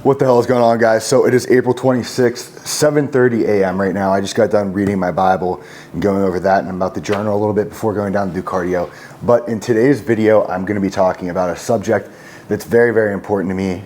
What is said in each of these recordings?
What the hell is going on, guys? So it is April 26th, 7:30 a.m. right now. I just got done reading my Bible and going over that, and I'm about to journal a little bit before going down to do cardio. But in today's video, I'm going to be talking about a subject that's very, very important to me,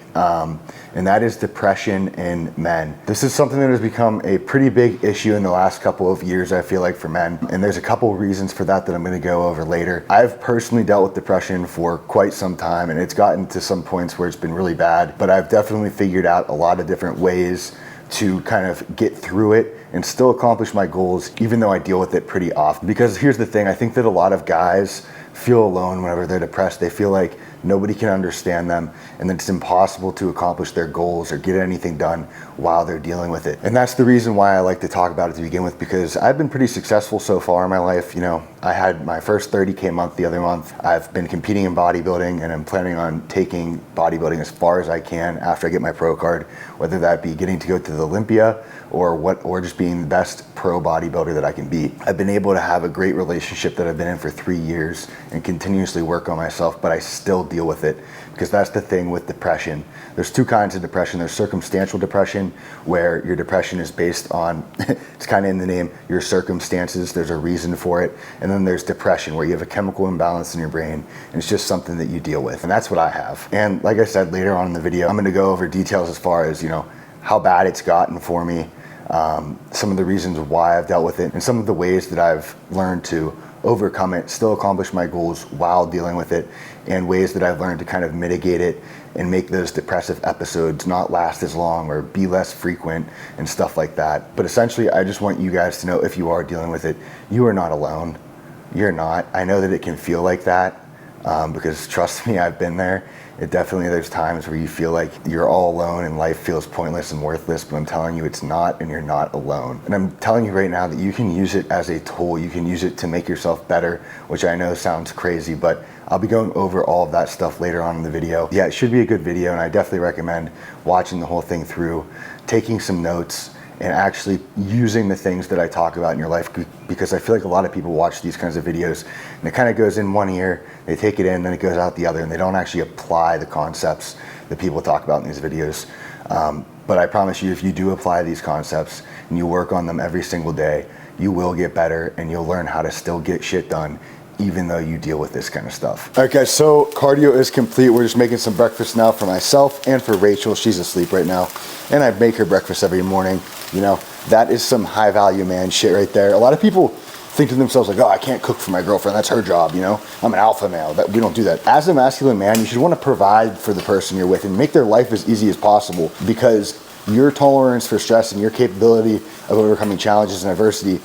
and that is depression in men. This is something that has become a pretty big issue in the last couple of years, I feel like, for men. And there's a couple of reasons for that I'm going to go over later. I've personally dealt with depression for quite some time, and it's gotten to some points where it's been really bad, but I've definitely figured out a lot of different ways to kind of get through it and still accomplish my goals, even though I deal with it pretty often. Because here's the thing, I think that a lot of guys feel alone whenever they're depressed. They feel like nobody can understand them, and that it's impossible to accomplish their goals or get anything done while they're dealing with it. And that's the reason why I like to talk about it to begin with, because I've been pretty successful so far in my life. You know, I had my first 30K month the other month. I've been competing in bodybuilding, and I'm planning on taking bodybuilding as far as I can after I get my pro card, whether that be getting to go to the Olympia or just being the best pro bodybuilder that I can be. I've been able to have a great relationship that I've been in for 3 years and continuously work on myself, but I still deal with it, because that's the thing with depression. There's two kinds of depression. There's circumstantial depression, where your depression is based on, it's kind of in the name, your circumstances. There's a reason for it. And then there's depression, where you have a chemical imbalance in your brain, and it's just something that you deal with. And that's what I have. And like I said, later on in the video, I'm going to go over details as far as, you know, how bad it's gotten for me, some of the reasons why I've dealt with it, and some of the ways that I've learned to overcome it, still accomplish my goals while dealing with it, and ways that I've learned to kind of mitigate it and make those depressive episodes not last as long or be less frequent and stuff like that. But essentially, I just want you guys to know, if you are dealing with it, you are not alone. You're not. I know that it can feel like that, because trust me, I've been there. It definitely, there's times where you feel like you're all alone and life feels pointless and worthless, but I'm telling you it's not, and you're not alone. And I'm telling you right now that you can use it as a tool. You can use it to make yourself better, which I know sounds crazy, but I'll be going over all of that stuff later on in the video. Yeah, it should be a good video, and I definitely recommend watching the whole thing through, taking some notes, and actually using the things that I talk about in your life, because I feel like a lot of people watch these kinds of videos and it kind of goes in one ear, they take it in, then it goes out the other, and they don't actually apply the concepts that people talk about in these videos. But I promise you, if you do apply these concepts and you work on them every single day, you will get better, and you'll learn how to still get shit done even though you deal with this kind of stuff. All right, guys, so cardio is complete. We're just making some breakfast now for myself and for Rachel. She's asleep right now, and I make her breakfast every morning. You know, that is some high value man shit right there. A lot of people think to themselves like, oh, I can't cook for my girlfriend, that's her job, you know? I'm an alpha male. We don't do that. As a masculine man, you should want to provide for the person you're with and make their life as easy as possible, because your tolerance for stress and your capability of overcoming challenges and adversity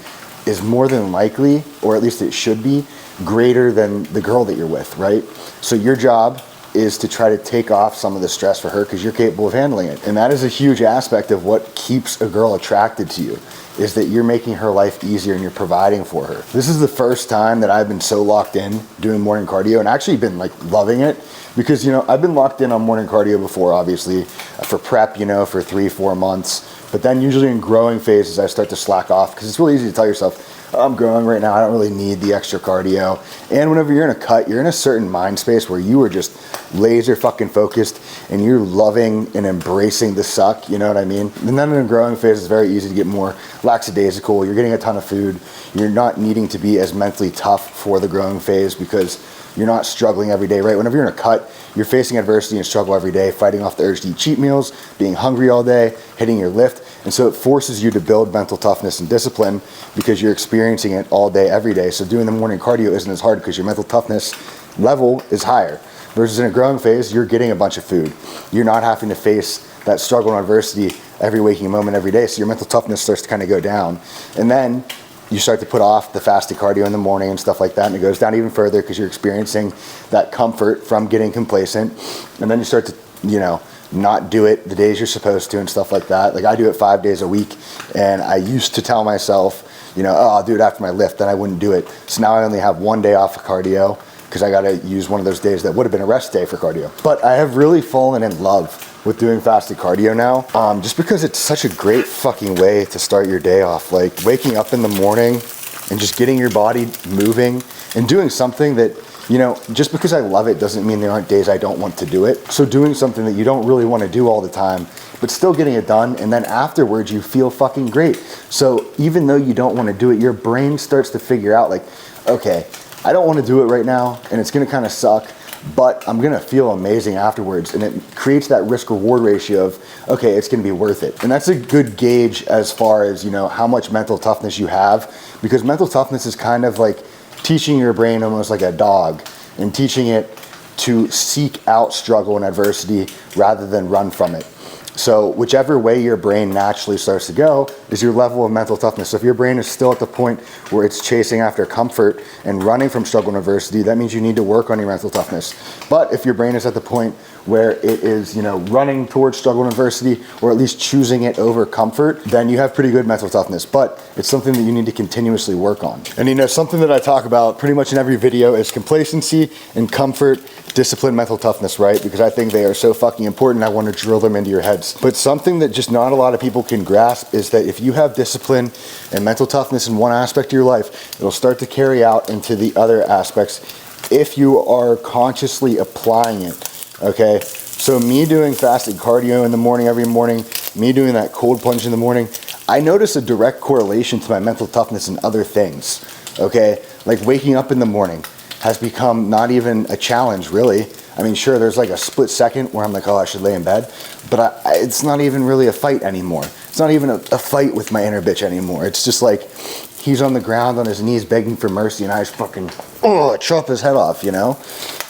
is more than likely, or at least it should be, greater than the girl that you're with, right? So your job is to try to take off some of the stress for her, because you're capable of handling it. And that is a huge aspect of what keeps a girl attracted to you, is that you're making her life easier and you're providing for her. This is the first time that I've been so locked in doing morning cardio, and actually been like loving it, because, you know, I've been locked in on morning cardio before, obviously, for prep, you know, for 3-4 months. But then usually in growing phases, I start to slack off, because it's really easy to tell yourself, oh, I'm growing right now, I don't really need the extra cardio. And whenever you're in a cut, you're in a certain mind space where you are just laser fucking focused, and you're loving and embracing the suck, you know what I mean? And then in a growing phase, it's very easy to get more lackadaisical. You're getting a ton of food. You're not needing to be as mentally tough for the growing phase, because you're not struggling every day, right? Whenever you're in a cut, you're facing adversity and struggle every day, fighting off the urge to eat cheat meals, being hungry all day, hitting your lift. And so it forces you to build mental toughness and discipline, because you're experiencing it all day, every day. So doing the morning cardio isn't as hard, because your mental toughness level is higher. Versus in a growing phase, you're getting a bunch of food. You're not having to face that struggle and adversity every waking moment, every day. So your mental toughness starts to kind of go down. And then you start to put off the fasted cardio in the morning and stuff like that, and it goes down even further, because you're experiencing that comfort from getting complacent. And then you start to, you know, not do it the days you're supposed to and stuff like that. Like, I do it 5 days a week, and I used to tell myself, you know, oh, I'll do it after my lift, then I wouldn't do it. So now I only have 1 day off of cardio, because I got to use one of those days that would have been a rest day for cardio. But I have really fallen in love with doing fasted cardio now, just because it's such a great fucking way to start your day off. Like, waking up in the morning and just getting your body moving and doing something that You know, just because I love it doesn't mean there aren't days I don't want to do it. So doing something that you don't really want to do all the time, but still getting it done, and then afterwards you feel fucking great. So even though you don't want to do it, your brain starts to figure out like, okay, I don't want to do it right now, and it's gonna kind of suck, but I'm gonna feel amazing afterwards. And it creates that risk reward ratio of, okay, it's gonna be worth it. And that's a good gauge as far as, you know, how much mental toughness you have, because mental toughness is kind of like teaching your brain almost like a dog, and teaching it to seek out struggle and adversity rather than run from it. So whichever way your brain naturally starts to go is your level of mental toughness. So if your brain is still at the point where it's chasing after comfort and running from struggle and adversity, that means you need to work on your mental toughness. But if your brain is at the point where it is, you know, running towards struggle and adversity, or at least choosing it over comfort, then you have pretty good mental toughness. But it's something that you need to continuously work on. And you know, something that I talk about pretty much in every video is complacency and comfort, discipline, mental toughness, right? Because I think they are so fucking important. I want to drill them into your heads. But something that just not a lot of people can grasp is that if you have discipline and mental toughness in one aspect of your life, it'll start to carry out into the other aspects if you are consciously applying it. Okay, so me doing fasted cardio in the morning every morning, me doing that cold plunge in the morning, I notice a direct correlation to my mental toughness and other things. Okay, like waking up in the morning has become not even a challenge, really. I mean, sure, there's like a split second where I'm like, oh, I should lay in bed, but it's not even really a fight anymore. It's not even a fight with my inner bitch anymore. It's just like he's on the ground on his knees begging for mercy, and I just fucking chop his head off, you know.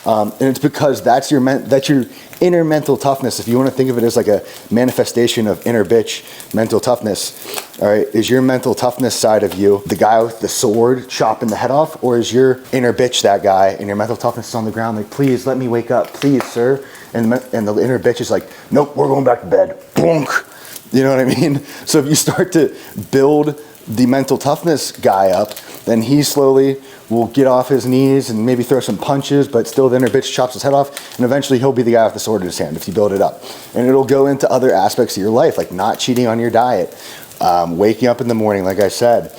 And it's because that's your inner mental toughness. If you want to think of it as like a manifestation of inner bitch mental toughness, all right, is your mental toughness side of you the guy with the sword chopping the head off, or is your inner bitch that guy and your mental toughness is on the ground like, please let me wake up, please, sir? And the inner bitch is like, nope, we're going back to bed. Bonk. You know what I mean? So if you start to build the mental toughness guy up, then he slowly will get off his knees and maybe throw some punches, but still the inner bitch chops his head off, and eventually he'll be the guy with the sword in his hand if you build it up. And it'll go into other aspects of your life, like not cheating on your diet, waking up in the morning, like I said,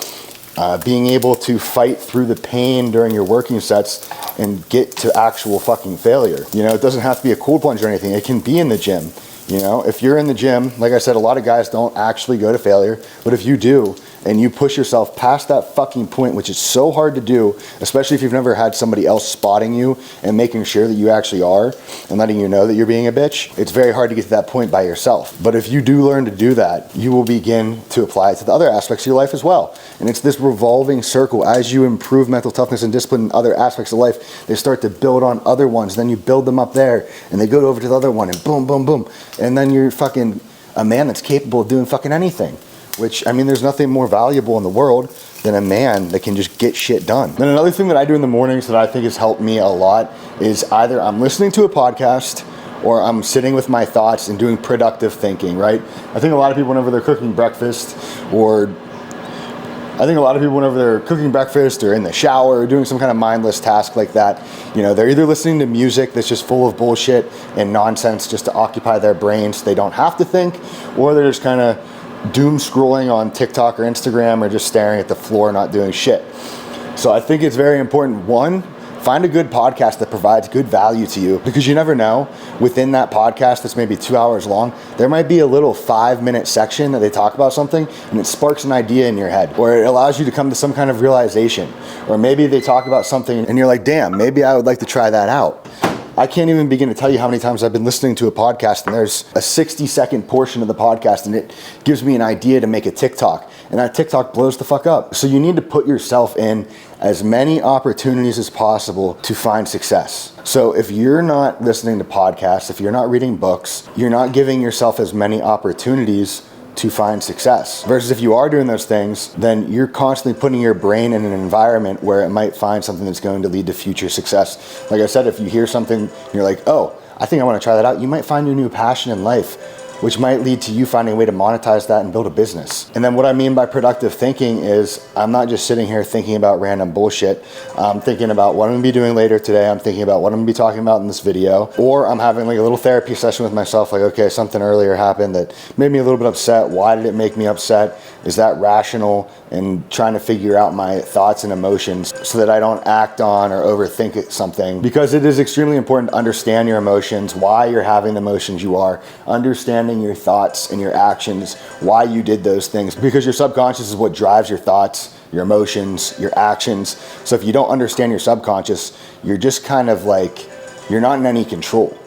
being able to fight through the pain during your working sets and get to actual fucking failure. You know, it doesn't have to be a cold plunge or anything. It can be in the gym. You know, if you're in the gym, like I said, a lot of guys don't actually go to failure, but if you do, and you push yourself past that fucking point, which is so hard to do, especially if you've never had somebody else spotting you and making sure that you actually are and letting you know that you're being a bitch, it's very hard to get to that point by yourself. But if you do learn to do that, you will begin to apply it to the other aspects of your life as well. And it's this revolving circle. As you improve mental toughness and discipline in other aspects of life, they start to build on other ones. Then you build them up there, and they go over to the other one, and boom, boom, boom. And then you're fucking a man that's capable of doing fucking anything. Which, I mean, there's nothing more valuable in the world than a man that can just get shit done. Then another thing that I do in the mornings that I think has helped me a lot is either I'm listening to a podcast or I'm sitting with my thoughts and doing productive thinking, right? I think a lot of people whenever they're cooking breakfast or in the shower or doing some kind of mindless task like that, you know, they're either listening to music that's just full of bullshit and nonsense just to occupy their brains so they don't have to think, or they're just kind of doom scrolling on TikTok or Instagram or just staring at the floor not doing shit. So I think it's very important, one, find a good podcast that provides good value to you, because you never know, within that podcast that's maybe 2 hours long, there might be a little 5-minute section that they talk about something and it sparks an idea in your head, or it allows you to come to some kind of realization, or maybe they talk about something and you're like, damn, maybe I would like to try that out. I can't even begin to tell you how many times I've been listening to a podcast and there's a 60-second portion of the podcast and it gives me an idea to make a TikTok, and that TikTok blows the fuck up. So you need to put yourself in as many opportunities as possible to find success. So if you're not listening to podcasts, if you're not reading books, you're not giving yourself as many opportunities to find success. Versus if you are doing those things, then you're constantly putting your brain in an environment where it might find something that's going to lead to future success. Like I said, if you hear something and you're like, oh, I think I want to try that out, you might find your new passion in life which might lead to you finding a way to monetize that and build a business. And then what I mean by productive thinking is I'm not just sitting here thinking about random bullshit. I'm thinking about what I'm gonna be doing later today. I'm thinking about what I'm gonna be talking about in this video, or I'm having like a little therapy session with myself, like, okay, something earlier happened that made me a little bit upset. Why did it make me upset? Is that rational? And trying to figure out my thoughts and emotions so that I don't act on or overthink something, because it is extremely important to understand your emotions, why you're having the emotions you are, understanding your thoughts and your actions, why you did those things, because your subconscious is what drives your thoughts, your emotions, your actions. So if you don't understand your subconscious, you're just kind of like, you're not in any control.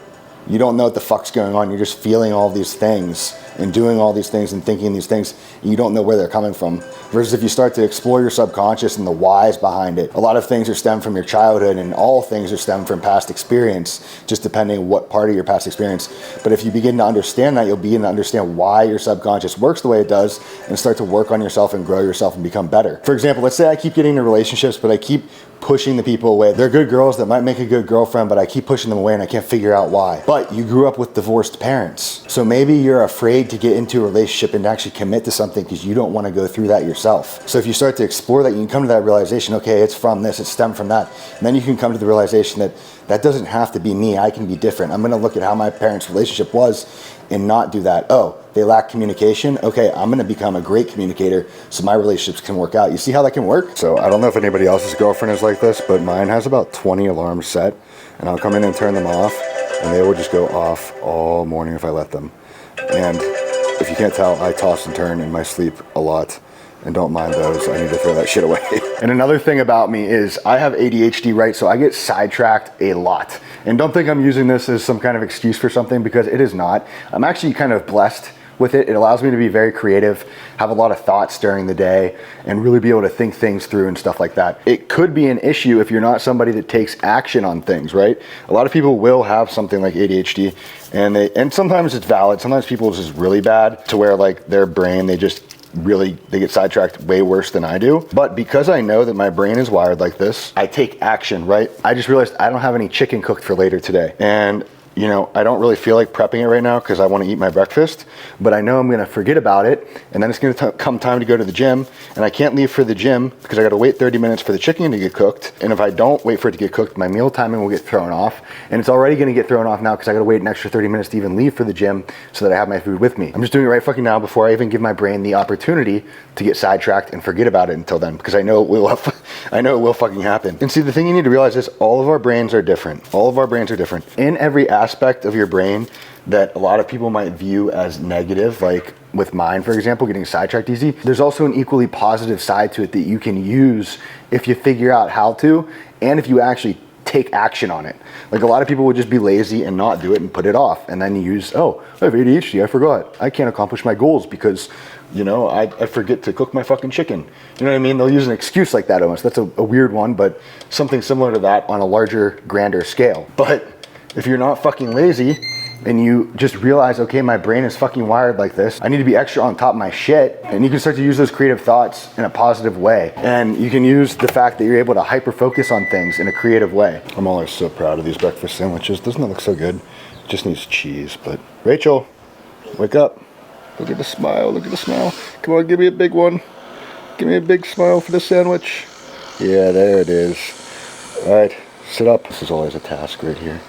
You don't know what the fuck's going on. You're just feeling all these things and doing all these things and thinking these things. And you don't know where they're coming from. Versus if you start to explore your subconscious and the whys behind it, a lot of things are stemmed from your childhood, and all things are stemmed from past experience, just depending on what part of your past experience. But if you begin to understand that, you'll begin to understand why your subconscious works the way it does and start to work on yourself and grow yourself and become better. For example, let's say I keep getting into relationships, but I keep pushing the people away. They're good girls that might make a good girlfriend, but I keep pushing them away and I can't figure out why. But you grew up with divorced parents. So maybe you're afraid to get into a relationship and actually commit to something because you don't want to go through that yourself. So if you start to explore that, you can come to that realization, okay, it's from this, it's stemmed from that. And then you can come to the realization that that doesn't have to be me, I can be different. I'm gonna look at how my parents' relationship was and not do that. Oh, they lack communication? Okay, I'm gonna become a great communicator so my relationships can work out. You see how that can work? So I don't know if anybody else's girlfriend is like this, but mine has about 20 alarms set, and I'll come in and turn them off, and they will just go off all morning if I let them. And if you can't tell, I toss and turn in my sleep a lot. And don't mind those, I need to throw that shit away. And another thing about me is I have ADHD, right? So I get sidetracked a lot. And don't think I'm using this as some kind of excuse for something, because it is not. I'm actually kind of blessed with it. It allows me to be very creative, have a lot of thoughts during the day, and really be able to think things through and stuff like that. It could be an issue if you're not somebody that takes action on things, right? A lot of people will have something like ADHD, and sometimes it's valid. Sometimes people it's just really bad to where like their brain, they get sidetracked way worse than I do. But because I know that my brain is wired like this, I take action, right? I just realized I don't have any chicken cooked for later today. And you know, I don't really feel like prepping it right now because I want to eat my breakfast, but I know I'm going to forget about it, and then it's going to come time to go to the gym, and I can't leave for the gym because I got to wait 30 minutes for the chicken to get cooked. And if I don't wait for it to get cooked, my meal timing will get thrown off, and it's already going to get thrown off now because I got to wait an extra 30 minutes to even leave for the gym so that I have my food with me. I'm just doing it right fucking now before I even give my brain the opportunity to get sidetracked and forget about it until then, because I know it will fucking happen. And see, the thing you need to realize is all of our brains are different. All of our brains are different. In every aspect of your brain that a lot of people might view as negative, like with mine, for example, getting sidetracked easy, there's also an equally positive side to it that you can use if you figure out how to, and if you actually take action on it. Like a lot of people would just be lazy and not do it and put it off, and then use, oh, I have ADHD, I forgot. I can't accomplish my goals because, you know, I forget to cook my fucking chicken. You know what I mean? They'll use an excuse like that almost. That's a weird one, but something similar to that on a larger, grander scale. But if you're not fucking lazy and you just realize, okay, my brain is fucking wired like this, I need to be extra on top of my shit, and you can start to use those creative thoughts in a positive way. And you can use the fact that you're able to hyper focus on things in a creative way. I'm always so proud of these breakfast sandwiches. Doesn't it look so good? It just needs cheese. But Rachel, wake up. Look at the smile, look at the smile. Come on, give me a big one. Give me a big smile for the sandwich. Yeah, there it is. All right, sit up. This is always a task right here.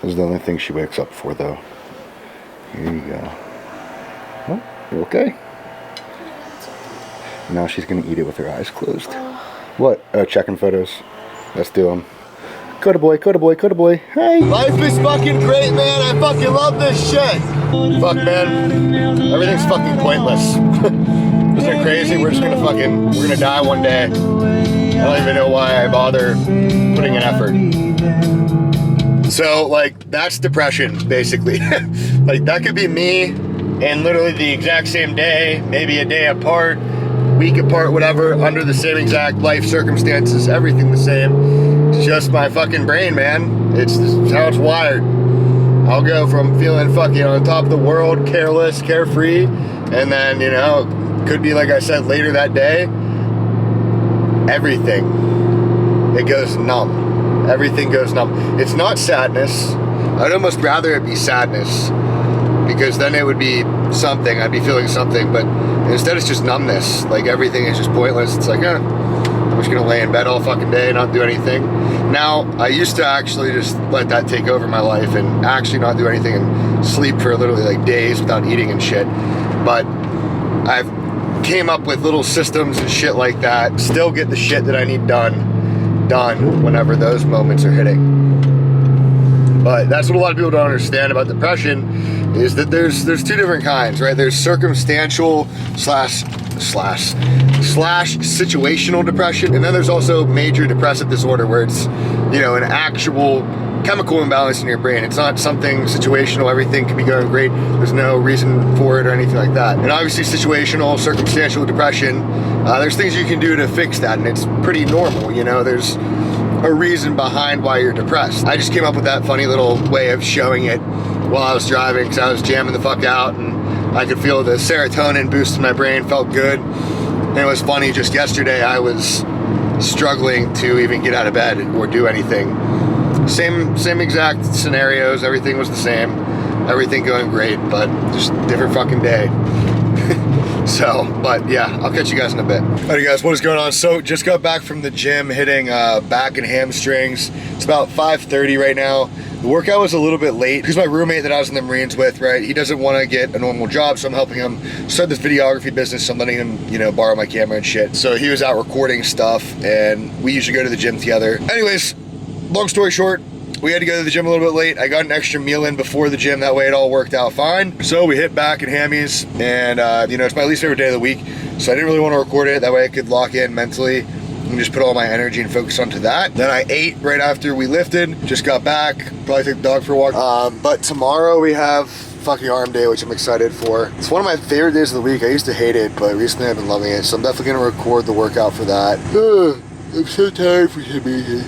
This is the only thing she wakes up for, though. Here you go. Oh, you okay? Now she's gonna eat it with her eyes closed. What? Checking photos. Let's do them. Coda boy, coda boy, coda boy. Hey! Life is fucking great, man. I fucking love this shit. Fuck, man. Everything's fucking pointless. It's been crazy. We're gonna die one day. I don't even know why I bother putting in effort. So, like, that's depression, basically. Like, that could be me, and literally the exact same day, maybe a day apart, week apart, whatever, under the same exact life circumstances, everything the same. It's just my fucking brain, man. It's how it's wired. I'll go from feeling fucking on top of the world, careless, carefree, and then, you know, could be, like I said, later that day, everything, it goes numb. Everything goes numb. It's not sadness. I'd almost rather it be sadness, because then it would be something, I'd be feeling something, but instead it's just numbness. Like everything is just pointless. It's like, I'm just gonna lay in bed all fucking day and not do anything. Now, I used to actually just let that take over my life and actually not do anything and sleep for literally like days without eating and shit. But I've came up with little systems and shit like that, still get the shit that I need done whenever those moments are hitting. But that's what a lot of people don't understand about depression, is that there's two different kinds, right? There's circumstantial slash situational depression, and then there's also major depressive disorder, where it's, an actual chemical imbalance in your brain. It's not something situational, everything can be going great, there's no reason for it or anything like that. And obviously situational, circumstantial depression, there's things you can do to fix that, and it's pretty normal, there's a reason behind why you're depressed. I just came up with that funny little way of showing it while I was driving, because I was jamming the fuck out and I could feel the serotonin boost in my brain, felt good. And it was funny, just yesterday I was struggling to even get out of bed or do anything. Same exact scenarios, everything was the same, everything going great, but just different fucking day. So, but yeah, I'll catch you guys in a bit. Alright guys, what is going on? So, just got back from the gym, hitting back and hamstrings. It's about 5:30 right now. The workout was a little bit late because my roommate that I was in the Marines with, right, he doesn't want to get a normal job, so I'm helping him start this videography business. So I'm letting him, borrow my camera and shit. So he was out recording stuff, and we usually go to the gym together. Anyways, long story short, we had to go to the gym a little bit late. I got an extra meal in before the gym, that way it all worked out fine. So we hit back and hammies, and it's my least favorite day of the week, so I didn't really want to record it. That way I could lock in mentally and just put all my energy and focus onto that. Then I ate right after we lifted, just got back, probably take the dog for a walk. But tomorrow we have fucking arm day, which I'm excited for. It's one of my favorite days of the week. I used to hate it, but recently I've been loving it, so I'm definitely gonna record the workout for that. I'm so tired for some reason.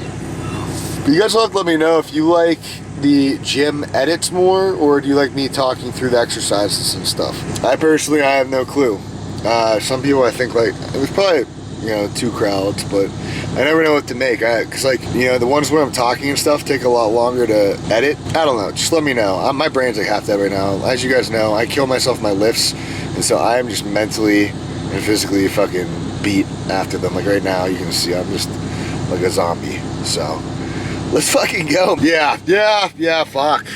But you guys will have to let me know if you like the gym edits more, or do you like me talking through the exercises and stuff. I have no clue. Some people, I think, like, it was probably, two crowds, but I never know what to make. Cause the ones where I'm talking and stuff take a lot longer to edit. I don't know, just let me know. My brain's like half dead right now. As you guys know, I kill myself my lifts, and so I am just mentally and physically fucking beat after them. Like right now, you can see I'm just like a zombie, so. Let's fucking go. Yeah, fuck,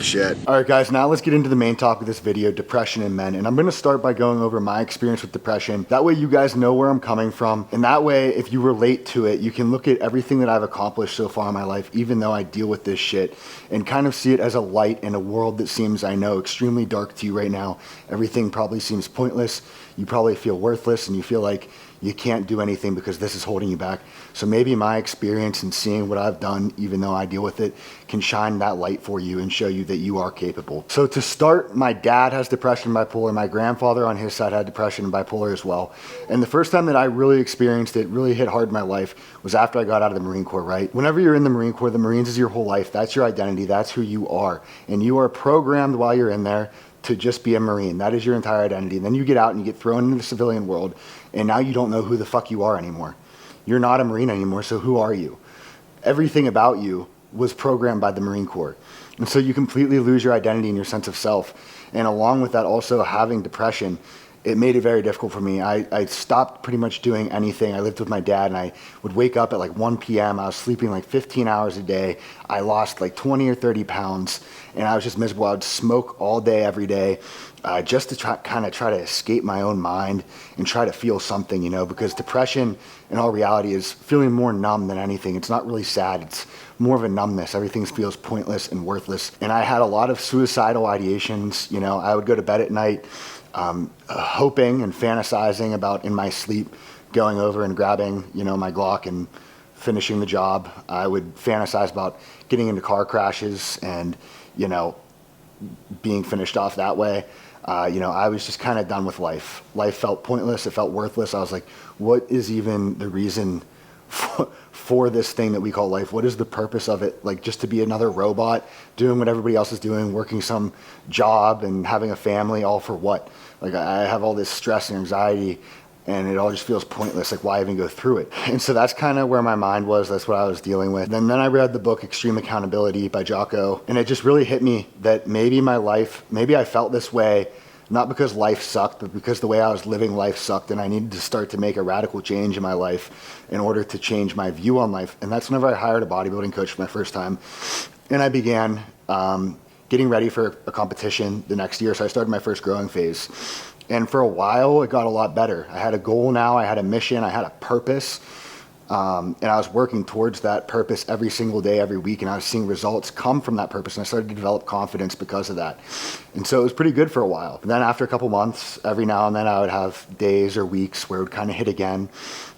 shit. All right, guys, now let's get into the main topic of this video, depression in men. And I'm gonna start by going over my experience with depression. That way you guys know where I'm coming from. And that way, if you relate to it, you can look at everything that I've accomplished so far in my life, even though I deal with this shit, and kind of see it as a light in a world that seems, I know, extremely dark to you right now. Everything probably seems pointless. You probably feel worthless, and you feel like you can't do anything because this is holding you back. So maybe my experience and seeing what I've done, even though I deal with it, can shine that light for you and show you that you are capable. So to start, my dad has depression and bipolar. My grandfather on his side had depression and bipolar as well. And the first time that I really experienced it, really hit hard in my life, was after I got out of the Marine Corps, right? Whenever you're in the Marine Corps, the Marines is your whole life. That's your identity. That's who you are. And you are programmed while you're in there to just be a Marine. That is your entire identity. And then you get out and you get thrown into the civilian world, and now you don't know who the fuck you are anymore. You're not a Marine anymore, so who are you? Everything about you was programmed by the Marine Corps. And so you completely lose your identity and your sense of self. And along with that, also having depression, it made it very difficult for me. I stopped pretty much doing anything. I lived with my dad, and I would wake up at like 1 p.m. I was sleeping like 15 hours a day. I lost like 20 or 30 pounds, and I was just miserable. I would smoke all day, every day, just to try to escape my own mind and try to feel something, because depression in all reality is feeling more numb than anything. It's not really sad. It's more of a numbness. Everything feels pointless and worthless. And I had a lot of suicidal ideations. I would go to bed at night hoping and fantasizing about, in my sleep, going over and grabbing, my Glock and finishing the job. I would fantasize about getting into car crashes and, being finished off that way. I was just kind of done with life. Life felt pointless. It felt worthless. I was like, what is even the reason for this thing that we call life? What is the purpose of it? Like, just to be another robot doing what everybody else is doing, working some job and having a family, all for what? Like, I have all this stress and anxiety, and it all just feels pointless. Like, why even go through it? And so that's kind of where my mind was. That's what I was dealing with. And then I read the book Extreme Accountability by Jocko, and it just really hit me that maybe I felt this way not because life sucked, but because the way I was living life sucked, and I needed to start to make a radical change in my life in order to change my view on life. And that's whenever I hired a bodybuilding coach for my first time, and I began getting ready for a competition the next year. So I started my first growing phase. And for a while, it got a lot better. I had a goal now, I had a mission, I had a purpose. And I was working towards that purpose every single day, every week, and I was seeing results come from that purpose, and I started to develop confidence because of that. And so it was pretty good for a while. But then after a couple months, every now and then I would have days or weeks where it would kind of hit again,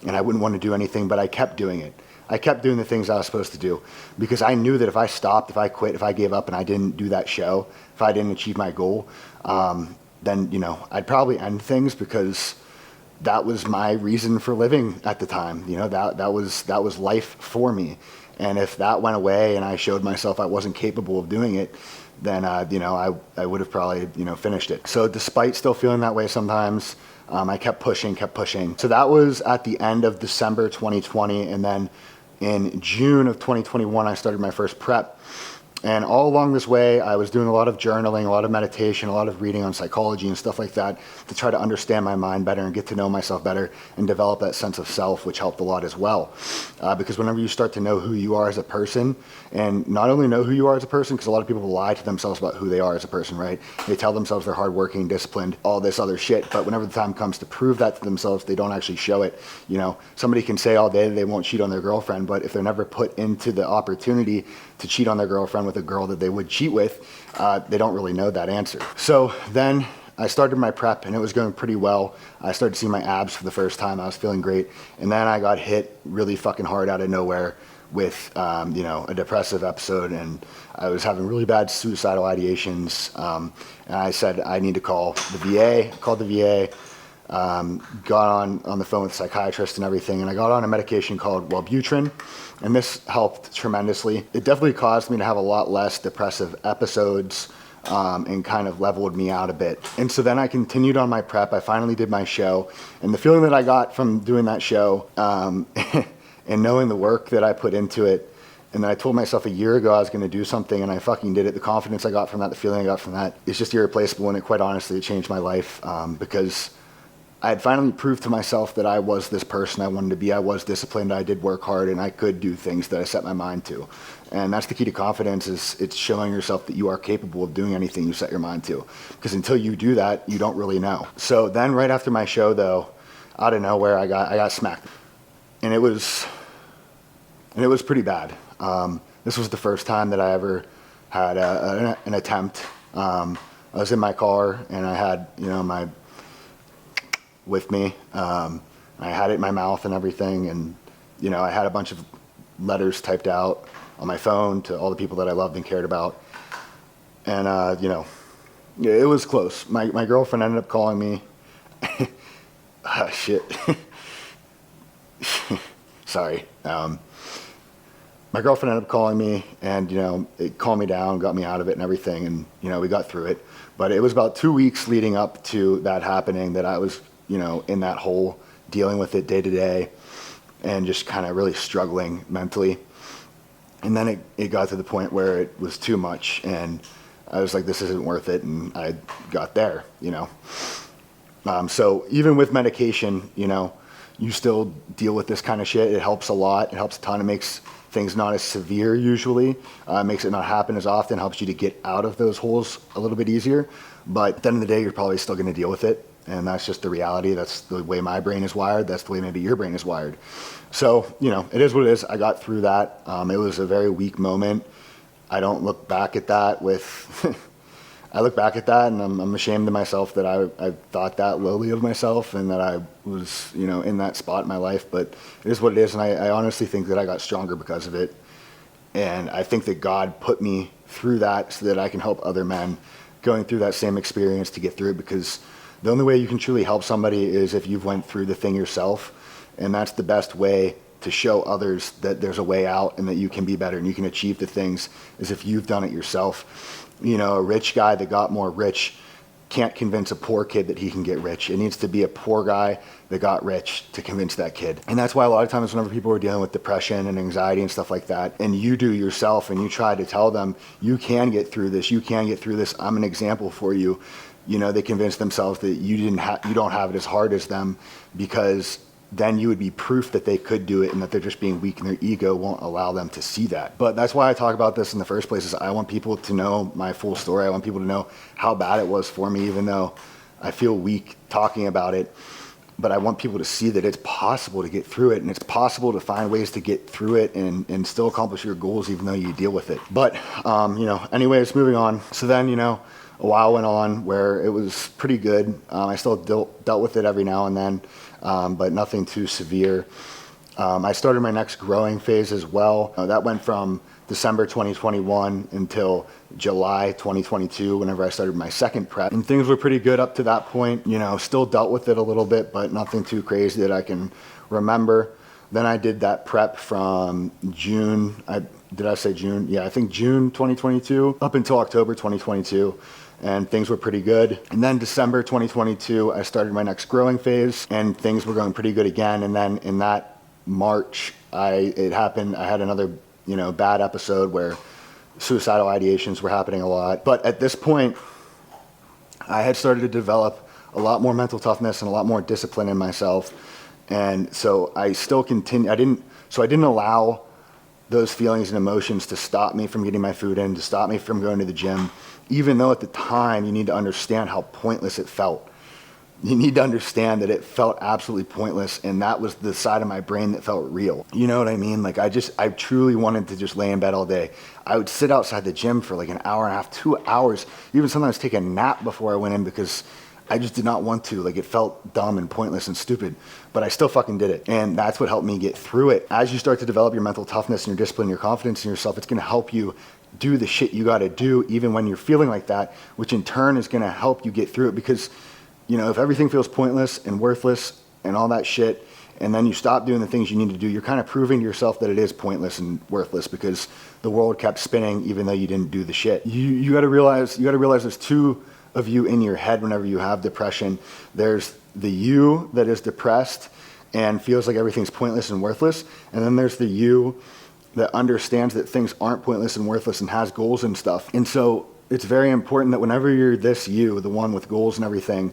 and I wouldn't want to do anything, but I kept doing it. I kept doing the things I was supposed to do because I knew that if I stopped, if I quit, if I gave up and I didn't do that show, if I didn't achieve my goal, then, I'd probably end things, because that was my reason for living at the time. That was life for me. And if that went away and I showed myself I wasn't capable of doing it, then, I would have probably, finished it. So despite still feeling that way sometimes, I kept pushing. So that was at the end of December 2020. And then in June of 2021, I started my first prep. And all along this way, I was doing a lot of journaling, a lot of meditation, a lot of reading on psychology and stuff like that to try to understand my mind better and get to know myself better and develop that sense of self, which helped a lot as well. Because whenever you start to know who you are as a person, and not only know who you are as a person, because a lot of people lie to themselves about who they are as a person, right? They tell themselves they're hardworking, disciplined, all this other shit, but whenever the time comes to prove that to themselves, they don't actually show it. Somebody can say all day they won't cheat on their girlfriend, but if they're never put into the opportunity to cheat on their girlfriend with a girl that they would cheat with, they don't really know that answer. So then I started my prep, and it was going pretty well. I started seeing my abs for the first time. I was feeling great. And then I got hit really fucking hard out of nowhere with, a depressive episode, and I was having really bad suicidal ideations. And I said, I need to call the VA. I called the VA, got on the phone with a psychiatrist and everything, and I got on a medication called Wellbutrin, and this helped tremendously. It definitely caused me to have a lot less depressive episodes, and kind of leveled me out a bit. And so then I continued on my prep. I finally did my show, and the feeling that I got from doing that show, and knowing the work that I put into it, and then I told myself a year ago I was going to do something, and I fucking did it. The confidence I got from that, the feeling I got from that, is just irreplaceable, and it quite honestly, it changed my life, because I had finally proved to myself that I was this person I wanted to be. I was disciplined, I did work hard, and I could do things that I set my mind to. And that's the key to confidence, is it's showing yourself that you are capable of doing anything you set your mind to. Because until you do that, you don't really know. So then right after my show though, out of nowhere, I got smacked. And it was pretty bad. This was the first time that I ever had an attempt. I was in my car, and I had, my with me. I had it in my mouth and everything, and I had a bunch of letters typed out on my phone to all the people that I loved and cared about. And it was close. My girlfriend ended up calling me. Shit. Sorry. My girlfriend ended up calling me, and it calmed me down, got me out of it and everything, and we got through it. But it was about 2 weeks leading up to that happening that I was in that hole, dealing with it day to day, and just kind of really struggling mentally. And then it got to the point where it was too much, and I was like, this isn't worth it, and I got there, So even with medication, you still deal with this kind of shit. It helps a lot. It helps a ton. It makes things not as severe usually. Makes it not happen as often. Helps you to get out of those holes a little bit easier. But at the end of the day, you're probably still going to deal with it. And that's just the reality. That's the way my brain is wired. That's the way maybe your brain is wired. So, it is what it is. I got through that. It was a very weak moment. I don't look back at that with... I look back at that, and I'm ashamed of myself that I thought that lowly of myself, and that I was, in that spot in my life. But it is what it is, and I honestly think that I got stronger because of it. And I think that God put me through that so that I can help other men going through that same experience to get through it, because the only way you can truly help somebody is if you've went through the thing yourself. And that's the best way to show others that there's a way out and that you can be better and you can achieve the things, is if you've done it yourself. A rich guy that got more rich can't convince a poor kid that he can get rich. It needs to be a poor guy that got rich to convince that kid. And that's why a lot of times whenever people are dealing with depression and anxiety and stuff like that, and you do yourself and you try to tell them, you can get through this, you can get through this, I'm an example for you, they convince themselves that you don't have it as hard as them, because then you would be proof that they could do it and that they're just being weak and their ego won't allow them to see that. But that's why I talk about this in the first place, is I want people to know my full story. I want people to know how bad it was for me, even though I feel weak talking about it. But I want people to see that it's possible to get through it, and it's possible to find ways to get through it and still accomplish your goals even though you deal with it. But, anyways, moving on. So then, a while went on where it was pretty good. I still dealt with it every now and then, but nothing too severe. I started my next growing phase as well. That went from December 2021 until July 2022, whenever I started my second prep. And things were pretty good up to that point. Still dealt with it a little bit, but nothing too crazy that I can remember. Then I did that prep from June. Did I say June? Yeah, I think June 2022 up until October 2022. And things were pretty good. And then December 2022, I started my next growing phase, and things were going pretty good again. And then in that March, it happened. I had another, bad episode where suicidal ideations were happening a lot. But at this point, I had started to develop a lot more mental toughness and a lot more discipline in myself. And so I still continue. I didn't allow those feelings and emotions to stop me from getting my food in, to stop me from going to the gym, even though at the time you need to understand how pointless it felt. You need to understand that it felt absolutely pointless, and that was the side of my brain that felt real. You know what I mean? Like I truly wanted to just lay in bed all day. I would sit outside the gym for like an hour and a half, 2 hours, even sometimes take a nap before I went in, because I just did not want to. Like, it felt dumb and pointless and stupid, but I still fucking did it. And that's what helped me get through it. As you start to develop your mental toughness and your discipline, your confidence in yourself, it's gonna help you do the shit you gotta do even when you're feeling like that, which in turn is gonna help you get through it. Because, if everything feels pointless and worthless and all that shit, and then you stop doing the things you need to do, you're kind of proving to yourself that it is pointless and worthless, because the world kept spinning even though you didn't do the shit. You gotta realize there's two of you in your head whenever you have depression. There's the you that is depressed and feels like everything's pointless and worthless, and then there's the you that understands that things aren't pointless and worthless and has goals and stuff. And so it's very important that whenever you're this you, the one with goals and everything,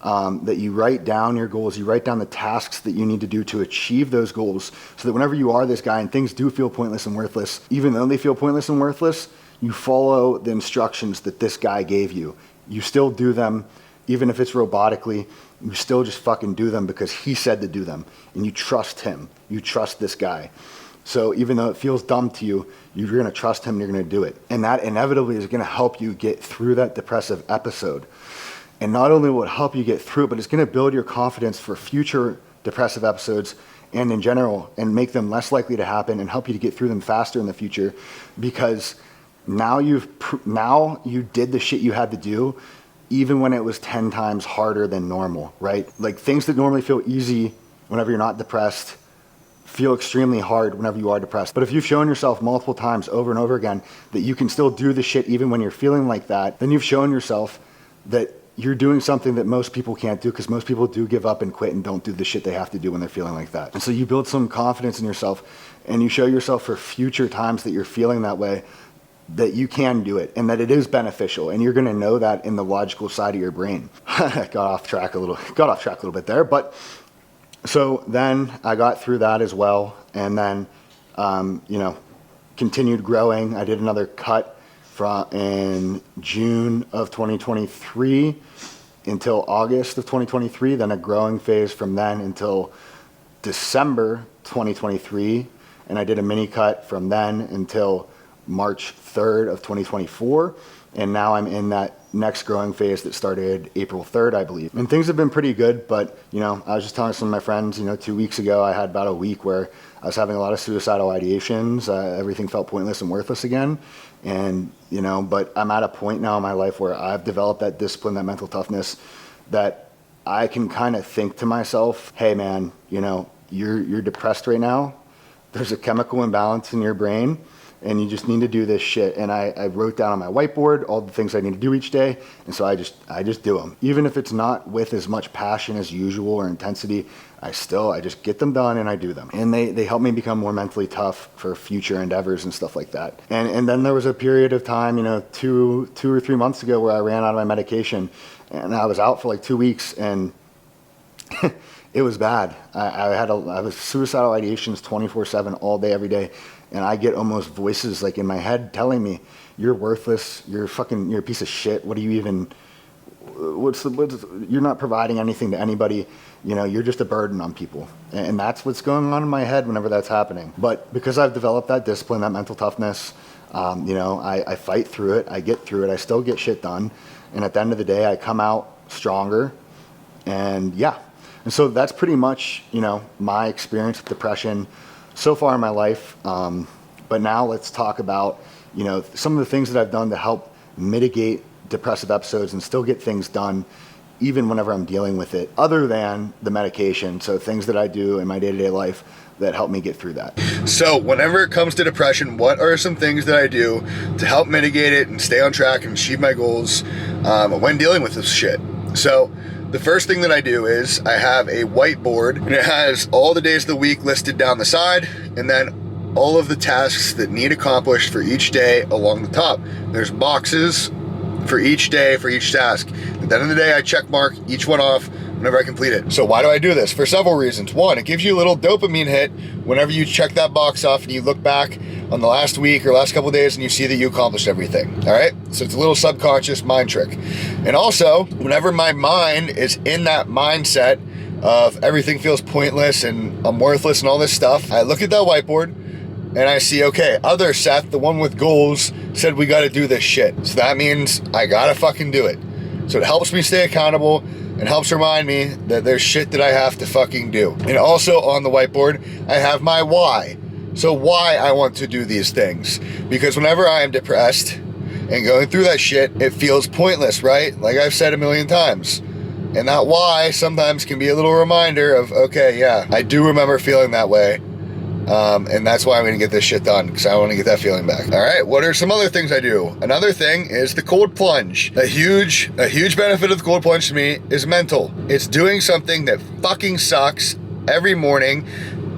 that you write down your goals, you write down the tasks that you need to do to achieve those goals, so that whenever you are this guy and things do feel pointless and worthless, even though they feel pointless and worthless, you follow the instructions that this guy gave you. You still do them, even if it's robotically, you still just fucking do them because he said to do them, and you trust him. You trust this guy. So even though it feels dumb to you, you're gonna trust him and you're gonna do it. And that inevitably is gonna help you get through that depressive episode. And not only will it help you get through it, but it's gonna build your confidence for future depressive episodes and in general, and make them less likely to happen and help you to get through them faster in the future, because now you did the shit you had to do, even when it was 10 times harder than normal, right? Like, things that normally feel easy whenever you're not depressed feel extremely hard whenever you are depressed. But if you've shown yourself multiple times over and over again that you can still do the shit even when you're feeling like that, then you've shown yourself that you're doing something that most people can't do, because most people do give up and quit and don't do the shit they have to do when they're feeling like that. And so you build some confidence in yourself, and you show yourself for future times that you're feeling that way, that you can do it and that it is beneficial, and you're going to know that in the logical side of your brain. I got off track a little bit there, but so then I got through that as well, and then continued growing. I did another cut in June of 2023 until August of 2023, then a growing phase from then until December 2023, and I did a mini cut from then until March 3rd of 2024, and now I'm in that next growing phase that started April 3rd, I believe. And things have been pretty good, but I was just telling some of my friends, 2 weeks ago, I had about a week where I was having a lot of suicidal ideations. Everything felt pointless and worthless again. And, but I'm at a point now in my life where I've developed that discipline, that mental toughness, that I can kind of think to myself, hey man, you're depressed right now. There's a chemical imbalance in your brain. and you just need to do this shit. And I wrote down on my whiteboard all the things I need to do each day, and so I just do them. Even if it's not with as much passion as usual or intensity, I just get them done and I do them. And they help me become more mentally tough for future endeavors and stuff like that. And then there was a period of time, 2 or 3 months ago, where I ran out of my medication, and I was out for like 2 weeks, and it was bad. I was suicidal ideations 24/7 all day, every day. And I get almost voices like in my head telling me, you're worthless, you're a piece of shit. What do you even, you're not providing anything to anybody. You're just a burden on people. And that's what's going on in my head whenever that's happening. But because I've developed that discipline, that mental toughness, I fight through it, I get through it, I still get shit done. And at the end of the day, I come out stronger. And yeah. And so that's pretty much, my experience with depression so far in my life. But now let's talk about, some of the things that I've done to help mitigate depressive episodes and still get things done even whenever I'm dealing with it, other than the medication. So things that I do in my day-to-day life that help me get through that. So whenever it comes to depression, what are some things that I do to help mitigate it and stay on track and achieve my goals when dealing with this shit? So the first thing that I do is I have a whiteboard, and it has all the days of the week listed down the side, and then all of the tasks that need accomplished for each day along the top. There's boxes for each day, for each task. At the end of the day, I check mark each one off whenever I complete it. So why do I do this? For several reasons. One, it gives you a little dopamine hit whenever you check that box off and you look back on the last week or last couple of days and you see that you accomplished everything. All right. So it's a little subconscious mind trick. And also, whenever my mind is in that mindset of everything feels pointless and I'm worthless and all this stuff, I look at that whiteboard and I see, okay, other Seth, the one with goals, said we got to do this shit. So that means I got to fucking do it. So it helps me stay accountable and helps remind me that there's shit that I have to fucking do. And also on the whiteboard, I have my why. So why I want to do these things. Because whenever I am depressed and going through that shit, it feels pointless, right? Like I've said a million times. And that why sometimes can be a little reminder of, okay, yeah, I do remember feeling that way. And that's why I'm gonna get this shit done, because I want to get that feeling back. All right, what are some other things I do? Another thing is the cold plunge. A huge benefit of the cold plunge to me is mental. It's doing something that fucking sucks every morning,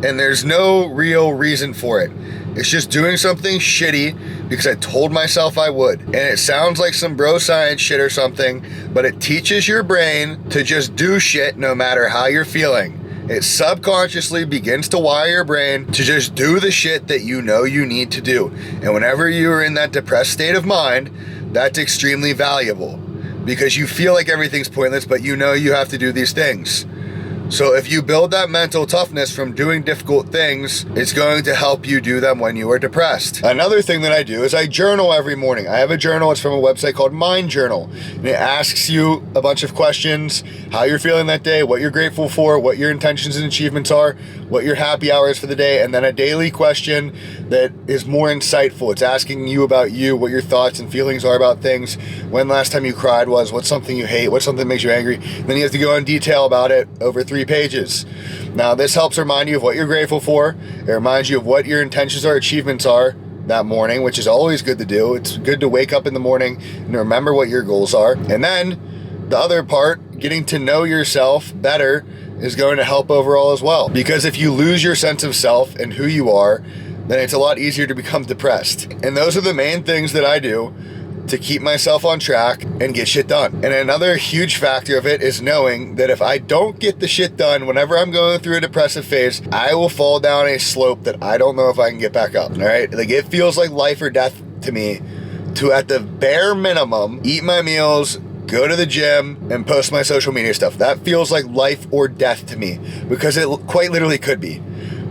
and there's no real reason for it. It's just doing something shitty because I told myself I would. And it sounds like some bro science shit or something, but it teaches your brain to just do shit no matter how you're feeling. It subconsciously begins to wire your brain to just do the shit that you know you need to do. And whenever you're in that depressed state of mind, that's extremely valuable because you feel like everything's pointless, but you know you have to do these things. So if you build that mental toughness from doing difficult things, it's going to help you do them when you are depressed. Another thing that I do is I journal every morning. I have a journal. It's from a website called Mind Journal. And it asks you a bunch of questions, how you're feeling that day, what you're grateful for, what your intentions and achievements are, what your happy hour is for the day, and then a daily question that is more insightful. It's asking you about you, what your thoughts and feelings are about things, when last time you cried was, what's something you hate, what's something that makes you angry. And then you have to go in detail about it over 3 pages. Now this helps remind you of what you're grateful for. It reminds you of what your intentions or achievements are that morning, which is always good to do. It's good to wake up in the morning and remember what your goals are. And then the other part, getting to know yourself better, is going to help overall as well. Because if you lose your sense of self and who you are, then it's a lot easier to become depressed. And those are the main things that I do to keep myself on track and get shit done. And another huge factor of it is knowing that if I don't get the shit done whenever I'm going through a depressive phase, I will fall down a slope that I don't know if I can get back up. All right, like it feels like life or death to me to, at the bare minimum, eat my meals, go to the gym, and post my social media stuff. That feels like life or death to me, because it quite literally could be.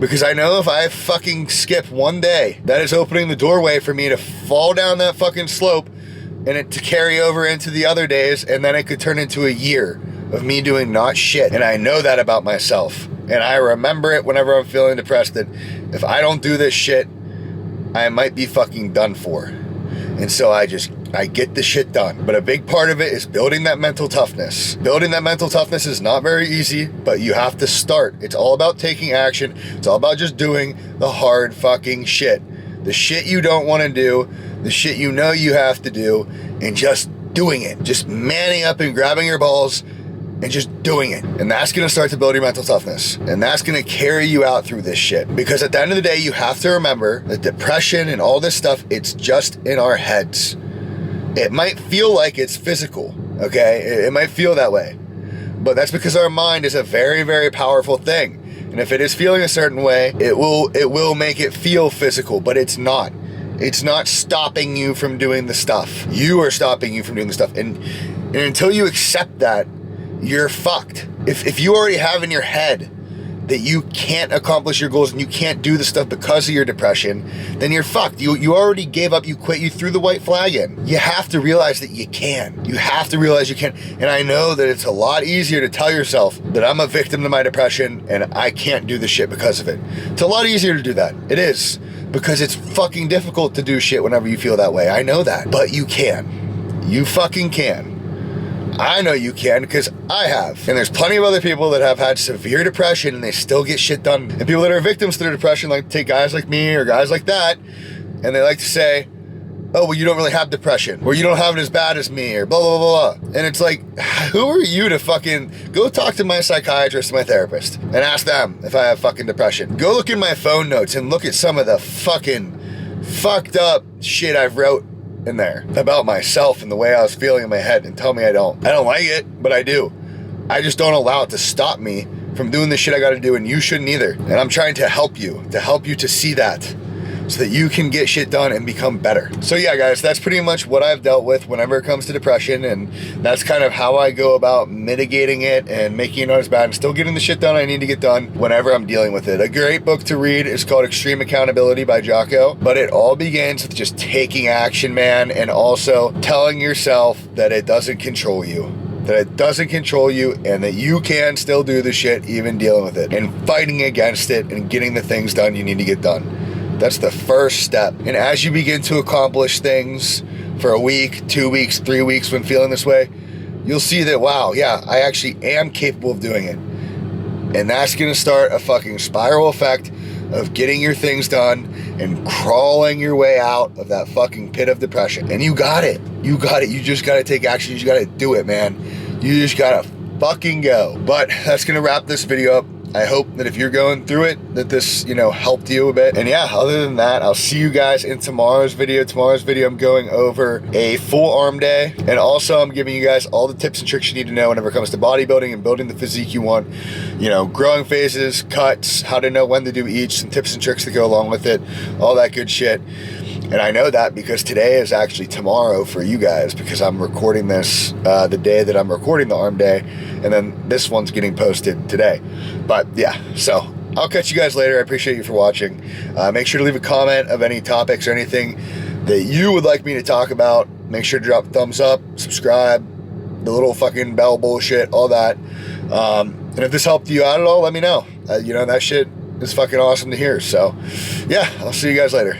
Because I know if I fucking skip one day, that is opening the doorway for me to fall down that fucking slope and it to carry over into the other days, and then it could turn into a year of me doing not shit. And I know that about myself. And I remember it whenever I'm feeling depressed, that if I don't do this shit, I might be fucking done for. And so I get the shit done. But a big part of it is building that mental toughness. Building that mental toughness is not very easy, but you have to start. It's all about taking action. It's all about just doing the hard fucking shit the shit you don't want to do, the shit you know you have to do, and just doing it. Just manning up and grabbing your balls and just doing it. And that's gonna start to build your mental toughness. And that's gonna carry you out through this shit. Because at the end of the day, you have to remember that depression and all this stuff, it's just in our heads. It might feel like it's physical, okay? It might feel that way. But that's because our mind is a very, very powerful thing. And if it is feeling a certain way, it will make it feel physical, but it's not. It's not stopping you from doing the stuff. You are stopping you from doing the stuff. And until you accept that, you're fucked. If you already have in your head that you can't accomplish your goals and you can't do the stuff because of your depression, then you're fucked. You already gave up, you quit, you threw the white flag in. You have to realize that you can. You have to realize you can. And I know that it's a lot easier to tell yourself that I'm a victim to my depression and I can't do the shit because of it. It's a lot easier to do that. It is. Because it's fucking difficult to do shit whenever you feel that way. I know that. But you can. You fucking can. I know you can because I have. And there's plenty of other people that have had severe depression and they still get shit done. And people that are victims to their depression like take guys like me or guys like that and they like to say, oh, well, you don't really have depression or you don't have it as bad as me or blah, blah, blah, blah. And it's like, who are you to fucking go talk to my psychiatrist and my therapist and ask them if I have fucking depression. Go look in my phone notes and look at some of the fucking fucked up shit I've wrote in there about myself and the way I was feeling in my head and tell me I don't like it, but I do. I just don't allow it to stop me from doing the shit I gotta do, and you shouldn't either. And I'm trying to help you to see that so that you can get shit done and become better. So yeah, guys, that's pretty much what I've dealt with whenever it comes to depression, and that's kind of how I go about mitigating it and making it not as bad and still getting the shit done I need to get done whenever I'm dealing with it. A great book to read is called Extreme Accountability by Jocko, but it all begins with just taking action, man, and also telling yourself that it doesn't control you. That it doesn't control you and that you can still do the shit even dealing with it and fighting against it and getting the things done you need to get done. That's the first step. And as you begin to accomplish things for a week, 2 weeks, 3 weeks when feeling this way, you'll see that, wow, yeah, I actually am capable of doing it. And that's gonna start a fucking spiral effect of getting your things done and crawling your way out of that fucking pit of depression. And you got it. You got it. You just gotta take action. You just gotta do it, man. You just gotta fucking go. But that's gonna wrap this video up. I hope that if you're going through it, that this, helped you a bit. And yeah, other than that, I'll see you guys in tomorrow's video. Tomorrow's video, I'm going over a full arm day. And also I'm giving you guys all the tips and tricks you need to know whenever it comes to bodybuilding and building the physique you want. Growing phases, cuts, how to know when to do each, some tips and tricks that go along with it, all that good shit. And I know that because today is actually tomorrow for you guys, because I'm recording this the day that I'm recording the arm day, and then this one's getting posted today. But yeah, so I'll catch you guys later. I appreciate you for watching. Make sure to leave a comment of any topics or anything that you would like me to talk about. Make sure to drop a thumbs up, subscribe, the little fucking bell bullshit, all that. And if this helped you out at all, let me know. That shit is fucking awesome to hear. So yeah, I'll see you guys later.